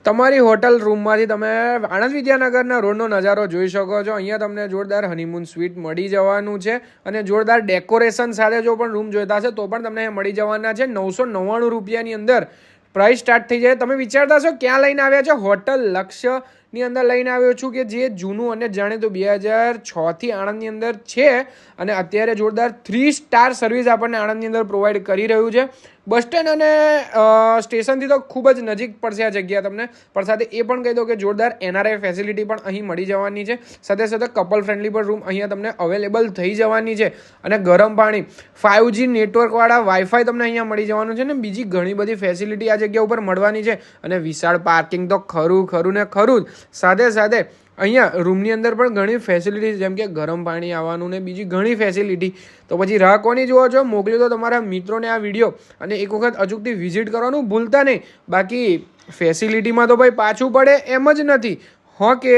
તમારી હોટલ રૂમમાંથી તમે આણંદ વિદ્યાનગરના રોડનો નજારો જોઈ શકો છો. અહીંયા તમને જોરદાર હનીમૂન સ્વીટ મળી જવાનું છે અને જોરદાર ડેકોરેશન સાથે જો પણ રૂમ જોઈતા હશે તો પણ તમને મળી જવાના છે. 999 રૂપિયાની અંદર પ્રાઇસ સ્ટાર્ટ થઈ જાય. તમે વિચારતા છો ક્યાં લઈને આવ્યા છો? હોટલ લક્ષ્યની અંદર લઈને આવ્યો છું કે જે જૂનું અને જાણીતું 2006થી આણંદની અંદર છે અને અત્યારે જોરદાર 3 સ્ટાર સર્વિસ આપણને આણંદની અંદર પ્રોવાઈડ કરી રહ્યું છે. બસ સ્ટેન્ડ અને સ્ટેશનથી તો ખૂબ જ નજીક પડશે આ જગ્યા તમને. પણ સાથે એ પણ કહી દો કે જોરદાર NRI ફેસિલિટી પણ અહીં મળી જવાની છે. સાથે સાથે કપલ ફ્રેન્ડલી પણ રૂમ અહીંયા તમને અવેલેબલ થઈ જવાની છે અને ગરમ પાણી 5G નેટવર્કવાળા વાઈફાઈ તમને અહીંયા મળી જવાનું છે ને બીજી ઘણી બધી ફેસિલિટી આ જગ્યા ઉપર મળવાની છે. અને વિશાળ પાર્કિંગ તો ખરું ને ખરું જ. સાથે સાથે અહીંયા રૂમની અંદર પણ ઘણી ફેસિલિટી જેમ કે ગરમ પાણી આવવાનું ને બીજી ઘણી ફેસિલિટી. તો પછી રાહ કોની જુઓ છો? મોકલી દો તમારા મિત્રોને આ વિડીયો અને એક વખત અચૂકથી વિઝિટ કરવાનું ભૂલતા નહીં. બાકી ફેસિલિટીમાં તો ભાઈ પાછું પડે એમ જ નથી હો કે